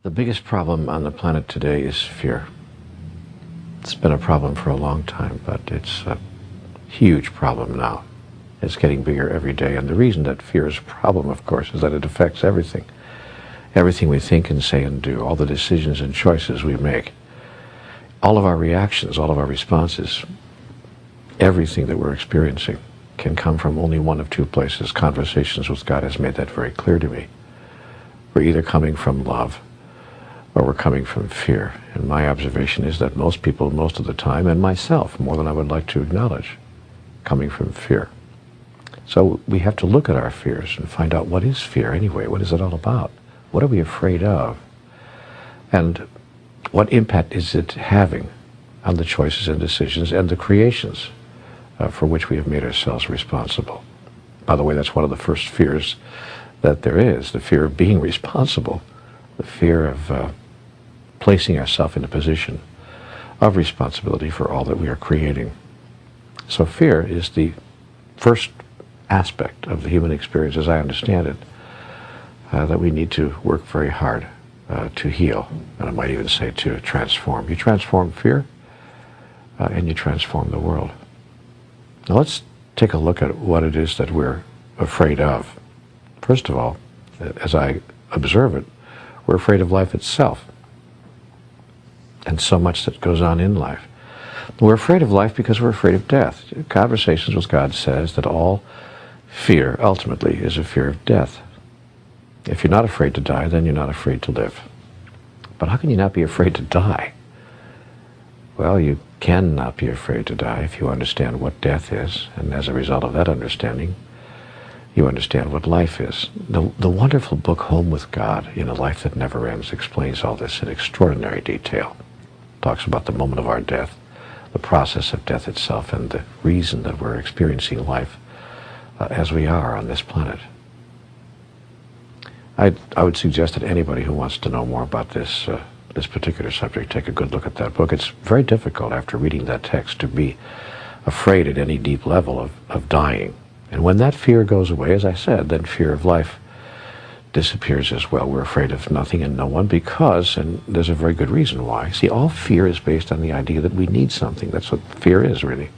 The biggest problem on the planet today is fear. It's been a problem for a long time, but it's a huge problem now. It's getting bigger every day, and the reason that fear is a problem, of course, is that it affects everything. Everything we think and say and do, all the decisions and choices we make, all of our reactions, all of our responses, everything that we're experiencing can come from only one of two places. Conversations with God has made that very clear to me. We're either coming from love or we're coming from fear. And my observation is that most people, most of the time, and myself, more than I would like to acknowledge, coming from fear. So we have to look at our fears and find out, what is fear anyway? What is it all about? What are we afraid of? And what impact is it having on the choices and decisions and the creations for which we have made ourselves responsible? By the way, that's one of the first fears that there is, the fear of being responsible, the fear of placing ourselves in a position of responsibility for all that we are creating. So fear is the first aspect of the human experience, as I understand it, that we need to work very hard to heal, and I might even say to transform. You transform fear, and you transform the world. Now let's take a look at what it is that we're afraid of. First of all, as I observe it, we're afraid of life itself, and so much that goes on in life. We're afraid of life because we're afraid of death. Conversations with God says that all fear, ultimately, is a fear of death. If you're not afraid to die, then you're not afraid to live. But how can you not be afraid to die? Well, you cannot be afraid to die if you understand what death is, and as a result of that understanding, you understand what life is. The wonderful book Home with God in a Life That Never Ends explains all this in extraordinary detail. It talks about the moment of our death, the process of death itself, and the reason that we're experiencing life as we are on this planet. I would suggest that anybody who wants to know more about this particular subject take a good look at that book. It's very difficult after reading that text to be afraid at any deep level of dying. And when that fear goes away, as I said, then fear of life disappears as well. We're afraid of nothing and no one because, and there's a very good reason why. See, all fear is based on the idea that we need something. That's what fear is, really.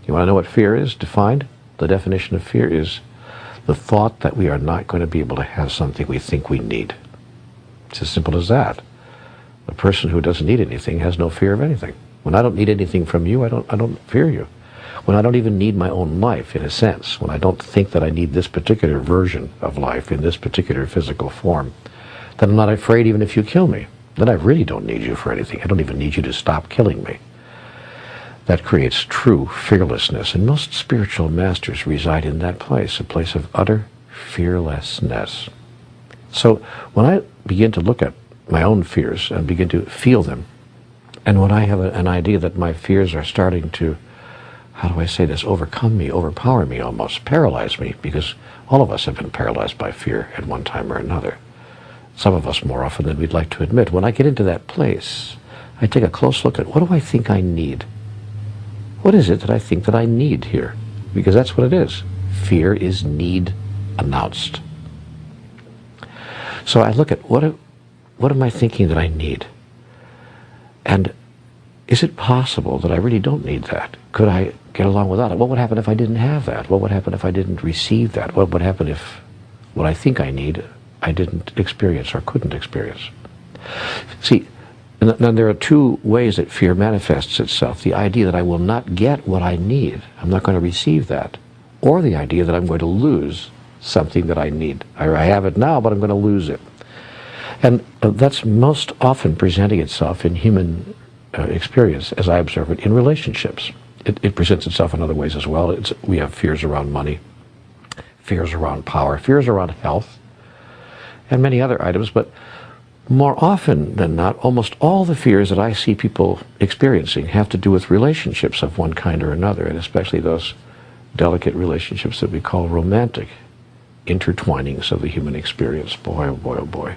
You want to know what fear is defined? The definition of fear is the thought that we are not going to be able to have something we think we need. It's as simple as that. The person who doesn't need anything has no fear of anything. When I don't need anything from you, I don't fear you. When I don't even need my own life, in a sense, when I don't think that I need this particular version of life in this particular physical form, then I'm not afraid even if you kill me. Then I really don't need you for anything. I don't even need you to stop killing me. That creates true fearlessness, and most spiritual masters reside in that place, a place of utter fearlessness. So when I begin to look at my own fears and begin to feel them, and when I have an idea that my fears are starting to, how do I say this, overcome me, overpower me almost, paralyze me, because all of us have been paralyzed by fear at one time or another. Some of us more often than we'd like to admit. When I get into that place, I take a close look at, what do I think I need? What is it that I think that I need here? Because that's what it is. Fear is need announced. So I look at, what am I thinking that I need? And is it possible that I really don't need that? Could I get along without it? What would happen if I didn't have that? What would happen if I didn't receive that? What would happen if what I think I need, I didn't experience or couldn't experience? See, now there are two ways that fear manifests itself. The idea that I will not get what I need, I'm not going to receive that, or the idea that I'm going to lose something that I need. I have it now, but I'm going to lose it. And that's most often presenting itself in human experience, as I observe it, in relationships. It presents itself in other ways as well. We have fears around money, fears around power, fears around health, and many other items, but more often than not, almost all the fears that I see people experiencing have to do with relationships of one kind or another, and especially those delicate relationships that we call romantic intertwinings of the human experience. Boy, oh boy, oh boy.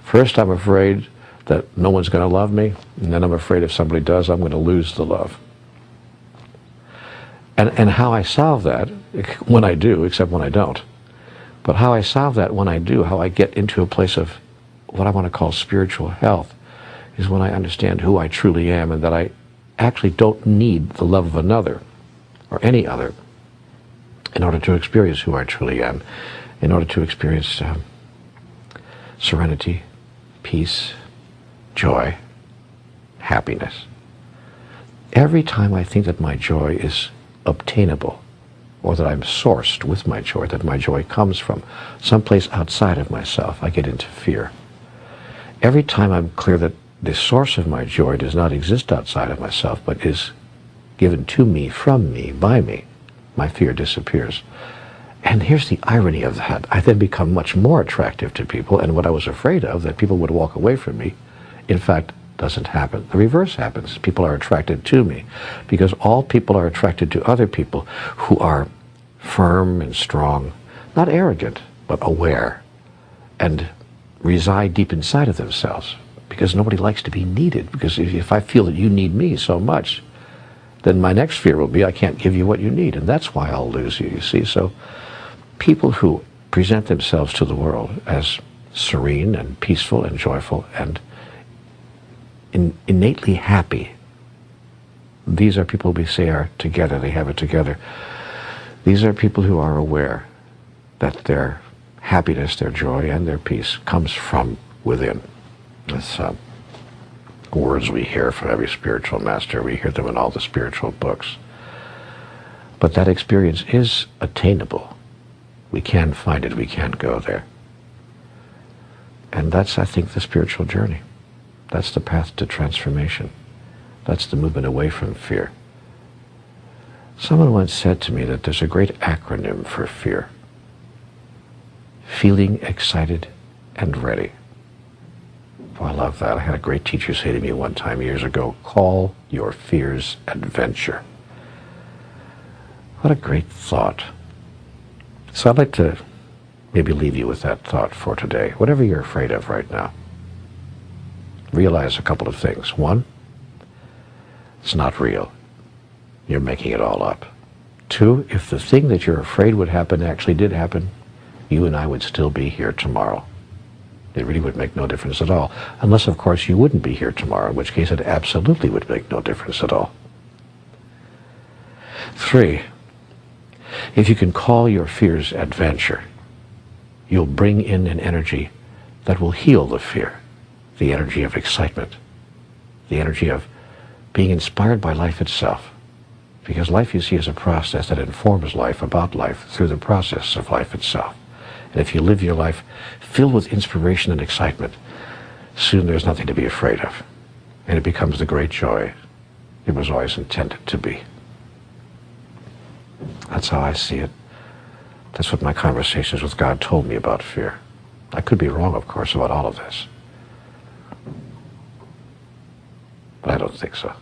First, I'm afraid that no one's going to love me, and then I'm afraid if somebody does, I'm going to lose the love. And how I solve that, when I do, except when I don't, but how I solve that when I do, how I get into a place of what I want to call spiritual health is when I understand who I truly am and that I actually don't need the love of another or any other in order to experience who I truly am, in order to experience serenity, peace, joy, happiness. Every time I think that my joy is obtainable, or that I'm sourced with my joy, that my joy comes from someplace outside of myself, I get into fear. Every time I'm clear that the source of my joy does not exist outside of myself, but is given to me, from me, by me, my fear disappears. And here's the irony of that. I then become much more attractive to people, and what I was afraid of, that people would walk away from me, in fact, doesn't happen. The reverse happens. People are attracted to me, because all people are attracted to other people who are firm and strong, not arrogant, but aware, and reside deep inside of themselves, because nobody likes to be needed. Because if I feel that you need me so much, then my next fear will be I can't give you what you need, and that's why I'll lose you, you see. So people who present themselves to the world as serene and peaceful and joyful and innately happy, these are people we say are together, they have it together. These are people who are aware that their happiness, their joy, and their peace comes from within. It's words we hear from every spiritual master. We hear them in all the spiritual books. But that experience is attainable. We can find it. We can go there. And that's, I think, the spiritual journey. That's the path to transformation. That's the movement away from fear. Someone once said to me that there's a great acronym for fear. Feeling excited and ready. Oh, I love that. I had a great teacher say to me one time years ago, call your fears adventure. What a great thought. So I'd like to maybe leave you with that thought for today. Whatever you're afraid of right now, realize a couple of things. One, it's not real. You're making it all up. Two, if the thing that you're afraid would happen actually did happen, you and I would still be here tomorrow. It really would make no difference at all. Unless, of course, you wouldn't be here tomorrow, in which case it absolutely would make no difference at all. Three, if you can call your fears adventure, you'll bring in an energy that will heal the fear, the energy of excitement, the energy of being inspired by life itself. Because life, you see, is a process that informs life about life through the process of life itself. And if you live your life filled with inspiration and excitement, soon there's nothing to be afraid of. And it becomes the great joy it was always intended to be. That's how I see it. That's what my conversations with God told me about fear. I could be wrong, of course, about all of this. But I don't think so.